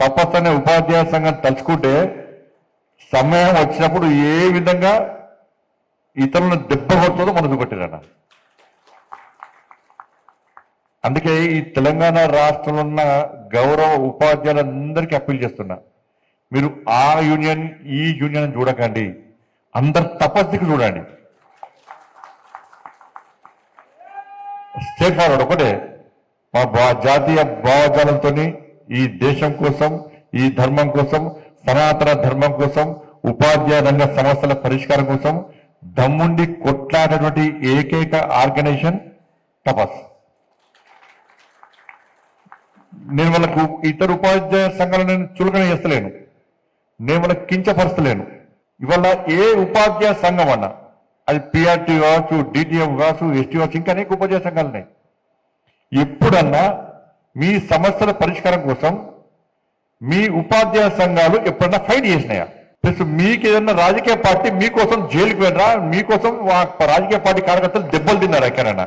తపస్సు అనే ఉపాధ్యాయ సంఘం తలుచుకుంటే సమయం వచ్చినప్పుడు ఏ విధంగా ఇతరులను దెబ్బ కొడుతుందో మనం చూపెట్టారన్న. అందుకే ఈ తెలంగాణ రాష్ట్రంలో ఉన్న గౌరవ ఉపాధ్యాయులందరికీ అప్పీల్ చేస్తున్నా, మీరు ఆ యూనియన్ ఈ యూనియన్ చూడకండి, అందరు తపస్సుకి చూడండి. స్టేట్ ఫార్వర్డ్ ఒకటే, మా జాతీయ భావజాలంతో ఈ దేశం కోసం, ఈ ధర్మం కోసం, సనాతన ధర్మం కోసం, ఉపాధ్యాయ రంగ సమస్యల పరిష్కారం కోసం దమ్ముండి కొట్లాడేటువంటి ఏకైక ఆర్గనైజేషన్ తపస్. నేను వాళ్ళకు ఇతర ఉపాధ్యాయ సంఘాలను నేను చులకన చేస్తలేను, నేను వాళ్ళకి కించపరచలేను. ఇవాళ ఏ ఉపాధ్యాయ సంఘం అన్నా, అది పిఆర్టీ కావచ్చు, డిటిఎం కావచ్చు, ఎస్టీ కావచ్చు, ఇంకా అనేక ఉపాధ్యాయ సంఘాలు ఉన్నాయి. ఎప్పుడన్నా మీ సమస్యల పరిష్కారం కోసం మీ ఉపాధ్యాయ సంఘాలు ఎప్పుడన్నా ఫైట్ చేసినాయా? ప్లస్ మీకు ఏదన్నా రాజకీయ పార్టీ మీకోసం జైలుకి వెళ్ళరా, మీకోసం రాజకీయ పార్టీ కార్యకర్తలు దెబ్బలు తిన్నారా ఎక్కడన్నా?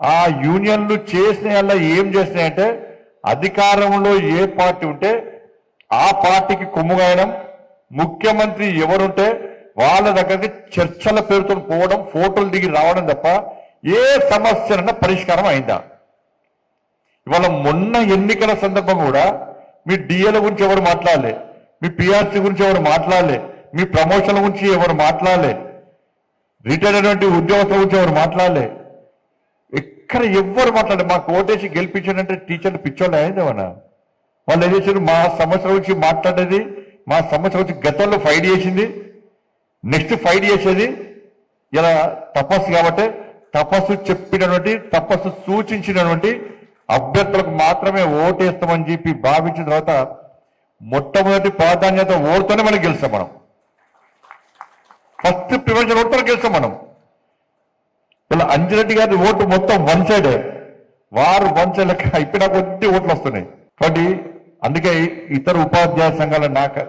ఆ యూనియన్లు చేసినాయల్లా ఏం చేసినాయంటే, అధికారంలో ఏ పార్టీ ఉంటే ఆ పార్టీకి కొమ్ముగాయడం, ముఖ్యమంత్రి ఎవరుంటే వాళ్ళ దగ్గరికి చర్చల పేరుతో పోవడం, ఫోటోలు దిగి రావడం తప్ప ఏ సమస్యలన్నా పరిష్కారం అయిందా? ఇవాళ మొన్న ఎన్నికల సందర్భం కూడా మీ డిఏల గురించి ఎవరు మాట్లాడలే, మీ పిఆర్సీ గురించి ఎవరు మాట్లాడలే, మీ ప్రమోషన్ల గురించి ఎవరు మాట్లాడలే, రిటైర్డ్ అయినటువంటి ఉద్యోగస్తుల గురించి ఎవరు మాట్లాడలే, ఎక్కడ ఎవ్వరు మాట్లాడలే. మాకు ఓటేసి గెలిపించాడంటే టీచర్లు పిచ్చోళ్ళు అయిందేమన్నా? వాళ్ళు ఏం చేశారు? మా సమస్య గురించి మాట్లాడేది, మా సమస్య గురించి గతంలో ఫైట్ చేసింది, నెక్స్ట్ ఫైట్ చేసేది ఇలా తపస్సు. కాబట్టి తపస్సు చెప్పినటువంటి, తపస్సు సూచించినటువంటి అభ్యర్థులకు మాత్రమే ఓటేస్తామని చెప్పి భావించిన తర్వాత మొట్టమొదటి ప్రాధాన్యత ఓటుతోనే మనం గెలుస్తాం. మనం ఫస్ట్ ప్రివెన్షన్ ఓటుతో గెలుస్తాం. మనం ఇలా అంజిరెడ్డి గారి ఓటు మొత్తం వన్ సైడ్, వారు వన్ సైడ్ లెక్క అయిపోయినా కొద్ది ఓట్లు వస్తున్నాయి. కాబట్టి అందుకే ఇతర ఉపాధ్యాయ సంఘాల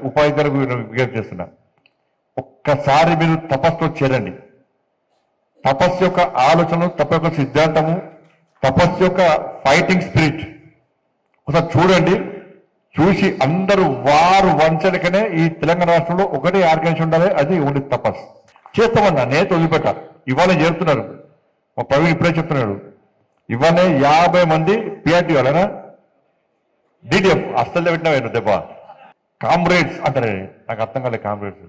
ఉపాధ్యాయులకు విజ్ఞప్తి చేస్తున్నా, ఒక్కసారి మీరు తపస్సులో చేరండి. తపస్సు యొక్క ఆలోచనలు, తపస్సు యొక్క సిద్ధాంతము, తపస్సు యొక్క ఫైటింగ్ స్పిరిట్ ఒకసారి చూడండి. చూసి అందరూ వారు వంచడికనే ఈ తెలంగాణ రాష్ట్రంలో ఒకటే ఆర్గనైజేషన్ ఉండాలి, అది ఓన్లీ తపస్సు. చేస్తామన్నా, నేను వదిలిపెట్టా. ఇవాళ చేరుతున్నారు, మా ప్రవీణ్ ఇప్పుడే చెప్తున్నాడు. ఇవాళ 50 మంది పిఆర్టీ వాళ్ళనా డిటిఎఫ్ అస్సలు పెట్టినా దెబ్బ కామ్రేడ్స్ అంటారు. నాకు అర్థం కాలేదు కామ్రేడ్స్.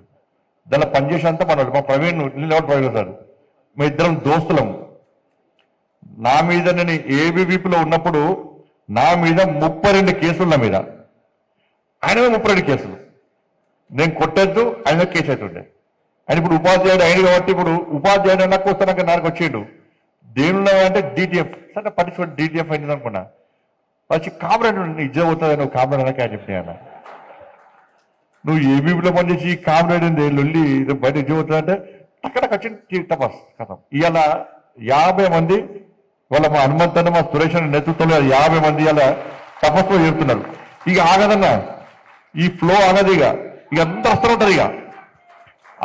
దానిలో పనిచేసేంత మన మా ప్రవీణ్ ప్రవీణ్ సార్, మా ఇద్దరం దోస్తులం. నా మీద నేను ఏబీవీపీలో ఉన్నప్పుడు నా మీద 32 కేసులు, నా మీద ఆయన 32 కేసులు. నేను కొట్టద్దు, ఆయన కేసు అవుతుండే. ఆయన ఇప్పుడు ఉపాధ్యాయుడు అయిన కాబట్టి ఇప్పుడు ఉపాధ్యాయుడు నాకు వస్తాక నాకు వచ్చేడు. దేనిలో అంటే డిటిఎఫ్ సరే పట్టించుకోండి, డిటిఎఫ్ అయింది అనుకున్నా. వచ్చి కామ్రేడ్ నిజం అవుతుంది, నువ్వు కామ్రేడ్ అనక అని చెప్పినా. నువ్వు ఏబీపీలో పనిచేసి కామ్రేడ్ ఉంది లొల్లి బయట నిజం అవుతుందంటే అక్కడ వచ్చింది తపస్ కథం. ఇవాళ 50 మంది వాళ్ళ మా హనుమంతన్న, మా సురేష్ నేతృత్వంలో 50 మంది ఇలా తపస్సులో చేరుతున్నారు. ఇక ఆగదన్నా, ఈ ఫ్లో ఆగదు. ఇక అందరు వస్తూ ఉంటారు, ఇక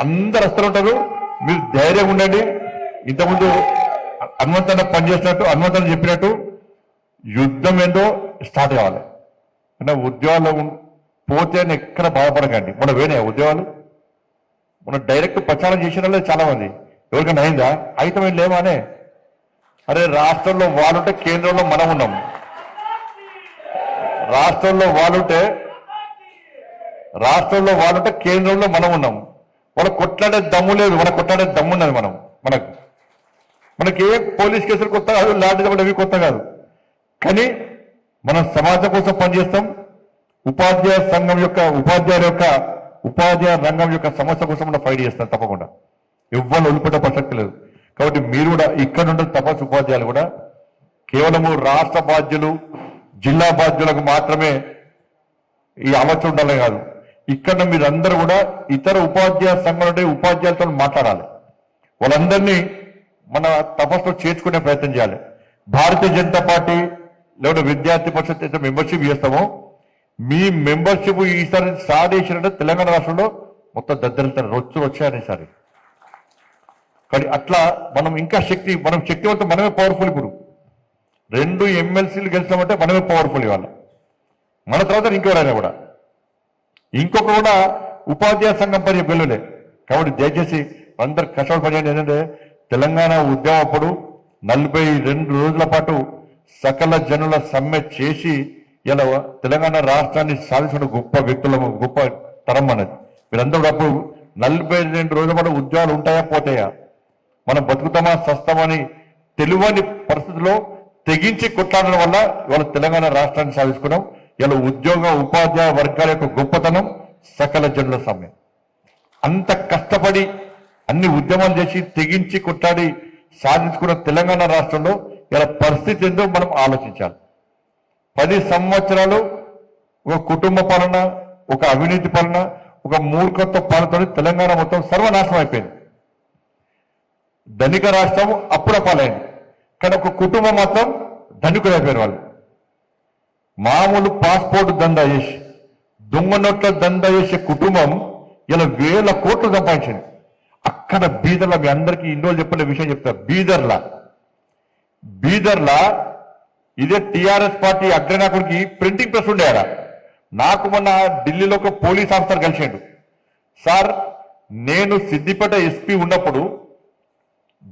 అందరు వస్తూ ఉంటారు. మీరు ధైర్యంగా ఉండండి. ఇంతకుముందు హనుమంతన్న పనిచేసినట్టు, హనుమంతన్న చెప్పినట్టు యుద్ధం ఏందో స్టార్ట్ కావాలి. అంటే ఉద్యోగాలు పోతే ఎక్కడ బాధపడకండి. మన వేనే ఉద్యోగాలు మన డైరెక్ట్ ప్రచారం చేసిన వాళ్ళు చాలా మంది. ఎవరికైనా అయిందా? అయితే లేవానే. అరే రాష్ట్రంలో వాళ్ళుంటే కేంద్రంలో మనం ఉన్నాం. రాష్ట్రంలో వాళ్ళుంటే కేంద్రంలో మనం ఉన్నాం. వాళ్ళ కొట్లాడే దమ్ము లేదు, మన కొట్లాడే దమ్ము ఉన్నది మనకి ఏ పోలీస్ కేసులు కొత్త కాదు, లాంటి అవి కొత్త కాదు. కానీ మనం సమాజం కోసం పనిచేస్తాం. ఉపాధ్యాయ రంగం యొక్క సమస్య కోసం మనం ఫైట్ చేస్తాం. తప్పకుండా ఎవ్వరు వదిలిపెట్టే ప్రసక్తి లేదు. కాబట్టి మీరు కూడా ఇక్కడ ఉండే తపస్సు ఉపాధ్యాయులు కూడా కేవలము రాష్ట్ర బాధ్యులు, జిల్లా బాధ్యులకు మాత్రమే ఈ ఆలోచన ఉండాలి కాదు. ఇక్కడ మీరందరూ కూడా ఇతర ఉపాధ్యాయ సంఘాలు ఉపాధ్యాయులతో మాట్లాడాలి. వాళ్ళందరినీ మన తపస్సులో చేర్చుకునే ప్రయత్నం చేయాలి. భారతీయ జనతా పార్టీ లేదా విద్యార్థి పరిషత్ మెంబర్షిప్ చేస్తామో, మీ మెంబర్షిప్ ఈసారి స్టార్ట్ చేసినట్టు తెలంగాణ రాష్ట్రంలో మొత్తం దద్దరిస్తారు, రొచ్చులు వచ్చాయనేసారి. కానీ అట్లా మనం ఇంకా మనం శక్తివంతం, మనమే పవర్ఫుల్. ఇప్పుడు 2 ఎమ్మెల్సీలు గెలిచామంటే మనమే పవర్ఫుల్. ఇవాళ మన తర్వాత ఇంకెవరైనా కూడా ఇంకొక కూడా ఉపాధ్యాయ సంఘం పని వెళ్ళలే. కాబట్టి దయచేసి అందరు కష్టపడి ఏంటంటే తెలంగాణ ఉద్యమం అప్పుడు 42 రోజుల పాటు సకల జనుల సమ్మె చేసి ఇలా తెలంగాణ రాష్ట్రాన్ని సాధించిన గొప్ప వ్యక్తుల గొప్ప తరం అన్నది. మీరందరూ అప్పుడు 42 రోజుల పాటు ఉద్యోగాలు ఉంటాయా పోతాయా, మనం బతుకుతామా సస్తామని తెలియని పరిస్థితుల్లో తెగించి కొట్లాడడం వల్ల ఇవాళ తెలంగాణ రాష్ట్రాన్ని సాధించుకున్నాం. ఇలా ఉద్యోగ ఉపాధ్యాయ వర్గాల యొక్క గొప్పతనం సకల జనుల సమ్మె. అంత కష్టపడి అన్ని ఉద్యమాలు చేసి తెగించి కొట్లాడి సాధించుకున్న తెలంగాణ రాష్ట్రంలో ఇలా పరిస్థితి ఏందో మనం ఆలోచించాలి. 10 సంవత్సరాలు ఒక కుటుంబ పాలన, ఒక అవినీతి పాలన, ఒక మూర్ఖత్వ పాలనతో తెలంగాణ మొత్తం సర్వనాశనం అయిపోయింది. ధనిక రాష్ట్రం అప్పుడ పాలైంది, కానీ ఒక కుటుంబం మాత్రం ధనికులు అయిపోయిన వాళ్ళు. మామూలు పాస్పోర్ట్ దందా చేసి దొంగ నోట్ల దందా చేసే కుటుంబం ఇలా 1000 కోట్లు సంపాదించింది. అక్కడ బీదర్లా, మీ అందరికీ ఇన్నో చెప్పలే విషయం చెప్తా. బీదర్లా ఇదే టిఆర్ఎస్ పార్టీ అగ్రనాయకుడికి ప్రింటింగ్ ప్రెస్ ఉండేవారా. నాకు మొన్న ఢిల్లీలో ఒక పోలీస్ ఆఫీసర్ కలిసిండు. సార్, నేను సిద్దిపేట ఎస్పీ ఉన్నప్పుడు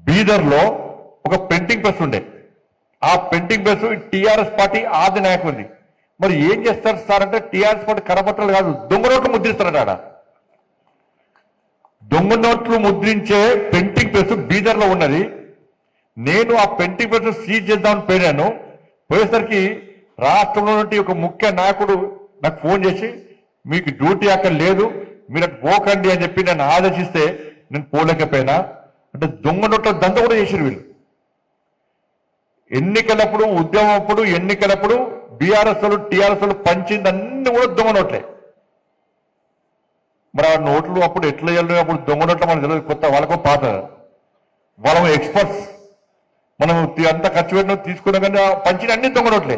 బీదర్లో ఒక ప్రింటింగ్ ప్రెస్ ఉండే. ఆ ప్రింటింగ్ ప్రెస్ టిఆర్ఎస్ పార్టీ ఆది నాయకుడిది. మరి ఏం చేస్తారు సార్ అంటే, టిఆర్ఎస్ పార్టీ కరపత్రాలు కాదు, దొంగ నోట్లు ముద్రిస్తారట. ఆడ దొంగ నోట్లు ముద్రించే ప్రింటింగ్ ప్రెస్ బీదర్లో ఉన్నది. నేను ఆ ప్రింటింగ్ ప్రెస్ సీజ్ చేద్దామని పోయినాను. పోయేసరికి రాష్ట్రంలో నుండి ఒక ముఖ్య నాయకుడు నాకు ఫోన్ చేసి, మీకు డ్యూటీ అక్కడ లేదు, మీరు అటు పోకండి అని చెప్పి నన్ను ఆదేశిస్తే నేను పోలేకపోయినా. అంటే దొంగ నోట్ల దంద కూడా చేసారు వీళ్ళు. ఎన్నికలప్పుడు, ఉద్యమం అప్పుడు, ఎన్నికలప్పుడు బీఆర్ఎస్ వాళ్ళు టీఆర్ఎస్ వాళ్ళు పంచింది అన్ని కూడా దొంగ నోట్లే. మరి ఆ నోట్లు అప్పుడు ఎట్లా వెళ్ళి అప్పుడు దొంగ నోట్లు మనకు తెలియదు, కొత్త వాళ్ళకు పాత. వాళ్ళ ఎక్స్పర్ట్స్, మనం అంతా ఖర్చు పెట్టిన తీసుకున్నా కానీ పంచిన అన్ని దొంగ నోట్లే.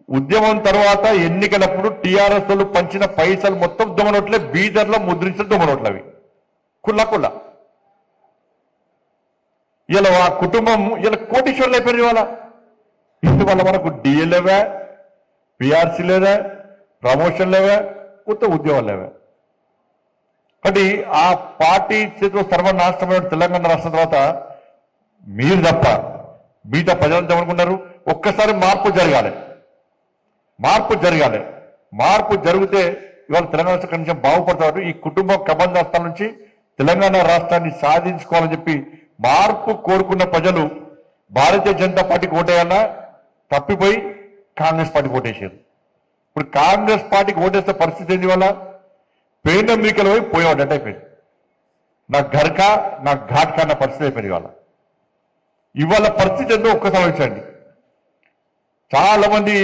ఉద్యమం తర్వాత ఎన్నికలప్పుడు టీఆర్ఎస్ వాళ్ళు పంచిన పైసలు మొత్తం దొంగ నోట్లే. బీదర్లో ముద్రించిన దొంగ నోట్లు అవి కుల్ల. ఇలా ఆ కుటుంబం ఇలా కోటీశ్వర్లు అయిపోయింది. ఇవాళ మనకు డిఏ లేవా, పిఆర్సీ లేదా, ప్రమోషన్ లేవా, కొత్త ఉద్యోగాలు లేవా. కాబట్టి ఆ పార్టీ చేతిలో సర్వనాశనమైన తెలంగాణ రాష్ట్రం తర్వాత మీరు తప్ప మిగతా ప్రజలంతా ఏమనుకున్నారు, ఒక్కసారి మార్పు జరగాలి. మార్పు జరిగితే ఇవాళ తెలంగాణ రాష్ట్రం కొంచెం బాగుపడతారు. ఈ కుటుంబ కబంధాస్తాల నుంచి తెలంగాణ రాష్ట్రాన్ని సాధించుకోవాలని చెప్పి మార్పు కోరుకున్న ప్రజలు భారతీయ జనతా పార్టీకి ఓటేయాలన్నా తప్పిపోయి కాంగ్రెస్ పార్టీకి ఓటేసారు. ఇప్పుడు కాంగ్రెస్ పార్టీకి ఓటేస్తే పరిస్థితి ఏంటి? వల్ల పేద మీకలు పోయేవాడు అయిపోయింది. నా ఘర్కా నా ఘాట్కా అన్న పరిస్థితి అయిపోయింది. ఇవాళ పరిస్థితి ఏంటో ఒక్కసారి వచ్చండి. చాలా మంది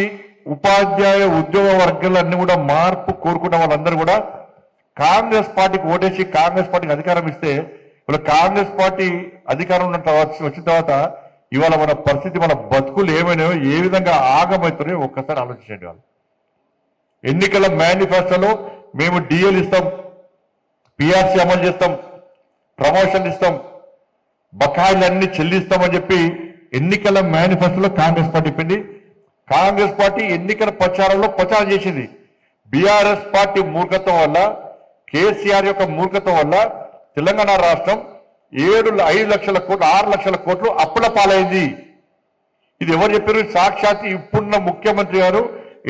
ఉపాధ్యాయ ఉద్యోగ వర్గాలన్నీ కూడా మార్పు కోరుకున్న వాళ్ళందరూ కూడా కాంగ్రెస్ పార్టీకి ఓటేసి కాంగ్రెస్ పార్టీకి అధికారం ఇస్తే, ఇవాళ కాంగ్రెస్ పార్టీ అధికారం వచ్చిన తర్వాత ఇవాళ మన పరిస్థితి, మన బతుకులు ఏమైనాయో, ఏ విధంగా ఆగమవుతున్నాయో ఒక్కసారి ఆలోచించండి. వాళ్ళు ఎన్నికల మేనిఫెస్టోలో మేము డిఎల్ ఇస్తాం, పిఆర్సీ అమలు చేస్తాం, ప్రమోషన్ ఇస్తాం, బకాయిలన్నీ చెల్లిస్తామని చెప్పి ఎన్నికల మేనిఫెస్టోలో కాంగ్రెస్ పార్టీ చెప్పింది. కాంగ్రెస్ పార్టీ ఎన్నికల ప్రచారంలో ప్రచారం చేసింది. బీఆర్ఎస్ పార్టీ మూర్ఖత్వం వల్ల, కేసీఆర్ యొక్క మూర్ఖత్వం వల్ల తెలంగాణ రాష్ట్రం 5 లక్షల కోట్లు 6 లక్షల కోట్లు అప్పుల పాలైంది. ఇది ఎవరు చెప్పారు? సాక్షాత్ ఇప్పుడున్న ముఖ్యమంత్రి గారు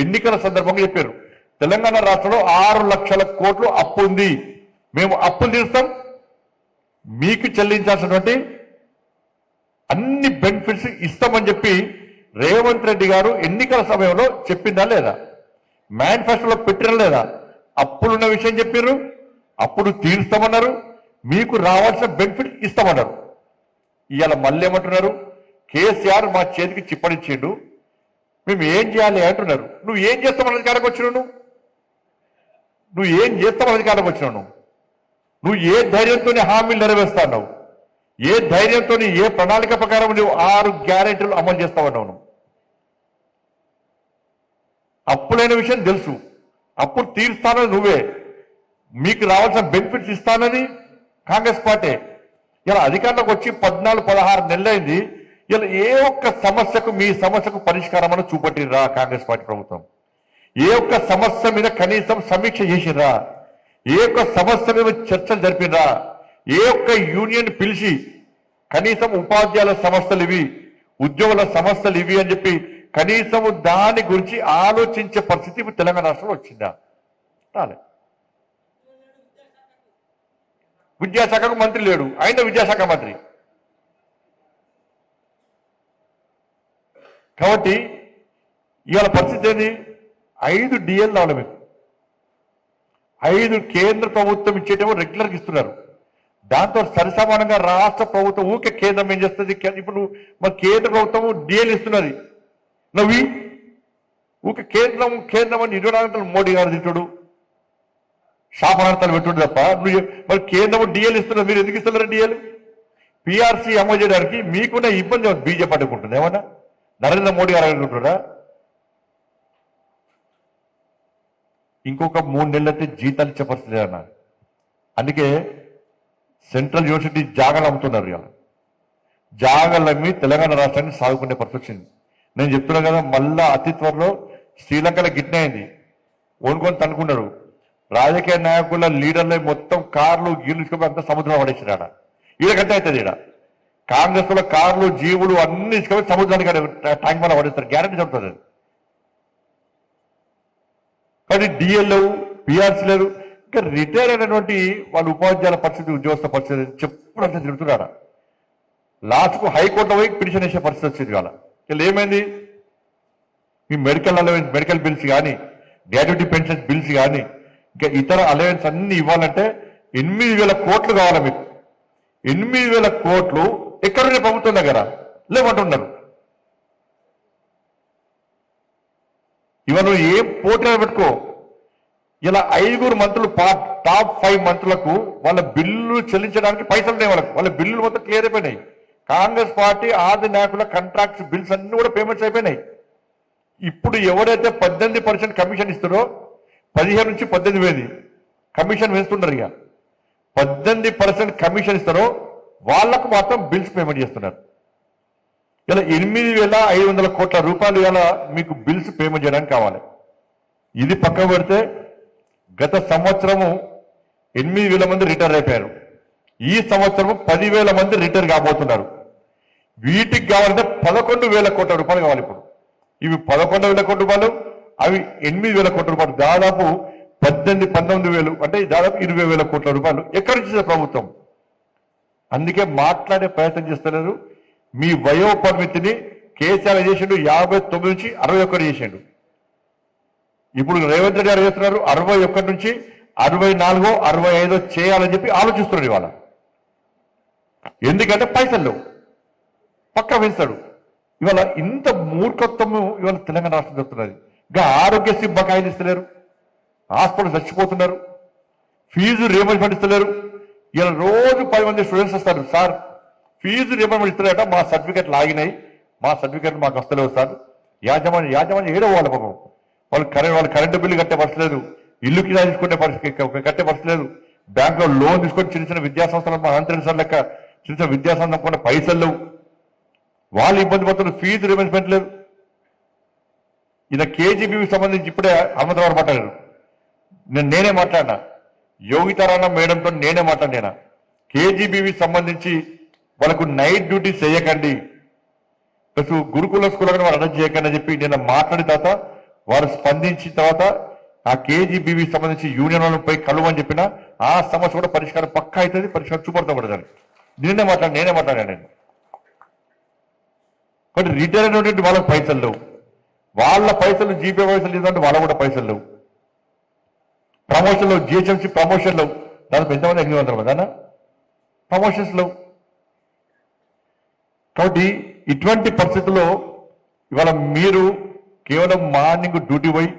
ఎన్నికల సందర్భంగా చెప్పారు. తెలంగాణ రాష్ట్రంలో 6 లక్షల కోట్లు అప్పు ఉంది, మేము అప్పులు తీరుస్తాం, మీకు చెల్లించాల్సినటువంటి అన్ని బెనిఫిట్స్ ఇస్తామని చెప్పి రేవంత్ రెడ్డి గారు ఎన్నికల సమయంలో చెప్పిందా లేదా? మేనిఫెస్టోలో పెట్టినా లేదా? అప్పులున్న విషయం చెప్పారు, అప్పుడు తీరుస్తామన్నారు, మీకు రావాల్సిన బెనిఫిట్ ఇస్తామన్నారు. ఇవాళ మళ్ళీ ఏమంటున్నారు? కేసీఆర్ మా చేతికి చిప్పనిచ్చిండు, మేము ఏం చేయాలి అంటున్నారు. నువ్వు ఏం చేస్తామన్నది కాడకు వచ్చినావు? నువ్వు ఏం చేస్తామన్నది కాడకు వచ్చినావు? నువ్వు ఏ ధైర్యంతో హామీలు నెరవేరుస్తావు? ఏ ధైర్యంతో, ఏ ప్రణాళిక ప్రకారం నువ్వు 6 గ్యారెంటీలు అమలు చేస్తావన్నావు? నువ్వు అప్పులైన విషయం తెలుసు, అప్పుడు తీరుస్తానని నువ్వే, మీకు రావాల్సిన బెనిఫిట్స్ ఇస్తానని కాంగ్రెస్ పార్టీ. ఇలా అధికారంలోకి వచ్చి 14-16 నెలలైంది. ఇలా ఏ ఒక్క సమస్యకు, మీ సమస్యకు పరిష్కారం అని చూపట్టిరా కాంగ్రెస్ పార్టీ ప్రభుత్వం? ఏ ఒక్క సమస్య మీద కనీసం సమీక్ష చేసిర్రా? ఏ ఒక్క సమస్య మీద చర్చలు జరిపినరా? ఏ ఒక్క యూనియన్ పిలిచి కనీసం ఉపాధ్యాయుల సమస్యలు ఇవి, ఉద్యోగుల సమస్యలు ఇవి అని చెప్పి కనీసం దాని గురించి ఆలోచించే పరిస్థితి తెలంగాణ రాష్ట్రంలో వచ్చిందా? రాలే. విద్యాశాఖకు మంత్రి లేడు, ఆయన విద్యాశాఖ మంత్రి. కాబట్టి ఇవాళ పరిస్థితి ఏంది? 5 డిఎల్ రావాలి మీకు. 5 కేంద్ర ప్రభుత్వం ఇచ్చేటేమో రెగ్యులర్గా ఇస్తున్నారు. దాంతో సరిసమానంగా రాష్ట్ర ప్రభుత్వం ఊకే కేంద్రం ఏం చేస్తుంది? ఇప్పుడు మన కేంద్ర ప్రభుత్వం డిఎల్ ఇస్తున్నది. నవ్వి ఊకే కేంద్రం కేంద్రం అని 24 గంటలు మోడీ గారు తిట్టుడు, శాపనార్థాలు పెట్టుడు తప్ప మరి కేంద్రం డిఎల్ ఇస్తున్నారు. మీరు ఎందుకు ఇస్తున్నారు డిఎల్? పిఆర్సీ అమలు చేయడానికి మీకున్న ఇబ్బంది బీజేపీ అడ్డుకుంటుంది. ఏమన్నా నరేంద్ర మోడీ గారు అనుకుంటున్నారా? ఇంకొక 3 నెలలైతే జీతాలు ఇచ్చే పరిస్థితి అన్నారు. అందుకే సెంట్రల్ యూనివర్సిటీ జాగాలు అమ్ముతున్నారు. ఇవాళ జాగాలు అమ్మి తెలంగాణ రాష్ట్రాన్ని సాగుకునే పరిస్థితి వచ్చింది. నేను చెప్తున్నా కదా, మళ్ళా అతి త్వరలో శ్రీలంకలో గిట్నైంది. ఓనుకొని తనుకున్నారు. రాజకీయ నాయకుల లీడర్లు మొత్తం కార్లు గీళ్ళు తీసుకొని అంతా సముద్రంలో పడేసారు. ఈడకంటే అవుతుంది. ఈడ కాంగ్రెస్ లో కార్లు జీవులు అన్ని తీసుకొని సముద్రానికి ట్యాంక్ మీద పడేస్తారు. గ్యారెంటీ చెప్తుంది. కానీ డిఎల్ లేవు, పిఆర్సీ లేరు. ఇంకా రిటైర్ అయినటువంటి వాళ్ళ ఉపాధ్యాయుల పరిస్థితి, ఉద్యోగస్థ పరిస్థితి చెప్పుడంటే తిరుగుతున్నారా? లాస్ట్కు హైకోర్టులో పోయి పిటిషన్ వేసే పరిస్థితి వచ్చింది. వాళ్ళ ఇలా ఏమైంది? మీ మెడికల్ అలవెన్స్, మెడికల్ బిల్స్ కానీ, గ్రాట్యుటీ పెన్షన్స్ బిల్స్ కానీ, ఇంకా ఇతర అలవెన్స్ అన్ని ఇవ్వాలంటే 8,000 కోట్లు కావాలి మీకు. 8,000 కోట్లు ఎక్కడున్నాయి? ప్రభుత్వం దగ్గర లేవంటున్నారు. ఇవాళ నువ్వు ఏం పోటీ పెట్టుకో. ఇలా 5 మంత్రులు, టాప్ 5 మంత్రులకు వాళ్ళ బిల్లు చెల్లించడానికి పైసలు ఉన్నాయి. వాళ్ళ బిల్లులు మొత్తం క్లియర్ అయిపోయినాయి. కాంగ్రెస్ పార్టీ ఆది నాయకుల కాంట్రాక్ట్స్ బిల్స్ అన్ని కూడా పేమెంట్స్ అయిపోయినాయి. ఇప్పుడు ఎవరైతే 18% కమిషన్ ఇస్తారో 15 నుంచి 18,000 కమిషన్ వేస్తున్నారు. ఇక 18% కమిషన్ ఇస్తారో వాళ్లకు మాత్రం బిల్స్ పేమెంట్ చేస్తున్నారు. ఇలా 8,500 కోట్ల రూపాయలు ఇలా మీకు బిల్స్ పేమెంట్ చేయడానికి కావాలి. ఇది పక్కన పెడితే గత సంవత్సరము 8,000 మంది రిటైర్ అయిపోయారు. ఈ సంవత్సరము 10,000 మంది రిటైర్ కాబోతున్నారు. వీటికి కావాలంటే 11,000 కోట్ల రూపాయలు కావాలి. ఇప్పుడు ఇవి 11,000 కోట్ల రూపాయలు, అవి 8,000 కోట్ల రూపాయలు, దాదాపు 19,000 అంటే దాదాపు 20,000 కోట్ల రూపాయలు ఎక్కడి నుంచి ప్రభుత్వం? అందుకే మాట్లాడే ప్రయత్నం చేస్తున్నారు. మీ వయో పరిమితిని కేసీఆర్ చేసిండు 59 నుంచి 61 చేసిండు. ఇప్పుడు రేవంత్ రెడ్డి గారు చేస్తున్నారు 61 నుంచి 64, 65 చేయాలని చెప్పి ఆలోచిస్తున్నారు. ఇవాళ ఎందుకంటే పైసలు పక్కా వేస్తాడు. ఇవాళ ఇంత మూర్ఖత్వము ఇవాళ తెలంగాణ రాష్ట్రం చెప్తున్నది. ఇంకా ఆరోగ్యశ్రీ బకాయిలు ఇస్తలేరు, హాస్పిటల్ చచ్చిపోతున్నారు, ఫీజు రియంబర్స్మెంట్ ఇస్తలేరు. ఇలా రోజు 10 మంది స్టూడెంట్స్ వస్తారు. సార్ ఫీజు రియంబర్స్మెంట్ ఇస్తలేట, మా సర్టిఫికెట్లు ఆగినాయి, మా సర్టిఫికెట్లు మాకు వస్తలేవు సార్. యాజమాన్యం ఏడో వాళ్ళ పాపం. వాళ్ళు కరెంటు బిల్లు కట్టే పరిస్థితి లేదు, ఇల్లు కిరా తీసుకునే పరిస్థితి కట్టే పరిస్థితి లేదు, బ్యాంకులో లోన్ తీసుకొని చిన్న చిన్న విద్యాసంస్థలు మా అంతరి సార్ లెక్క చిన్న చిన్న విద్యాసంస్థలు కూడా పైసలు లేవు. వాళ్ళు ఇబ్బంది పడుతున్నారు, ఫీజు రియంబర్స్మెంట్ లేదు. ఈయన కేజీబీకి సంబంధించి ఇప్పుడే హనుమంతరావు మాట్లాడారు. నేనే మాట్లాడినా, యోగితారాయణ మేడంతో నేనే మాట్లాడినా. కేజీబీకి సంబంధించి వాళ్ళకు నైట్ డ్యూటీ చేయకండి, ప్లస్ గురుకుల స్కూల్ వాళ్ళు అరెస్ట్ చేయకండి అని చెప్పి నేను మాట్లాడిన తర్వాత వారు స్పందించిన తర్వాత ఆ కేజీబీకి సంబంధించి యూనియన్ వాళ్ళని పోయి కలువని చెప్పిన ఆ సమస్య కూడా పరిష్కారం పక్కా అవుతుంది, పరిష్కారం చూపడతాం. నేనే మాట్లాడాను నేను. కాబట్టి రిటైర్ అయినటువంటి వాళ్ళకి పైసలు లేవు, వాళ్ళ పైసలు జీపీ పైసలు లేదంటే వాళ్ళ కూడా పైసలు లేవు. ప్రమోషన్లు జిహెచ్ఎంసీ ప్రమోషన్లు దాదాపు ఎంతమంది 800 మంది ప్రమోషన్స్ లేవు. కాబట్టి ఇటువంటి పరిస్థితుల్లో ఇవాళ మీరు కేవలం మార్నింగ్ డ్యూటీ పోయి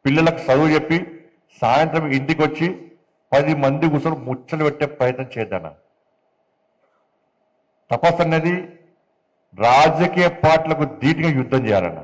పిల్లలకు చదువు చెప్పి సాయంత్రం ఇంటికి వచ్చి 10 మంది కూర్చొని ముచ్చలు పెట్టే ప్రయత్నం చేద్దాం. తపస్సు అనేది రాజకీయ పార్టీలకు ధీటుగా యుద్ధం చేయాలన్న.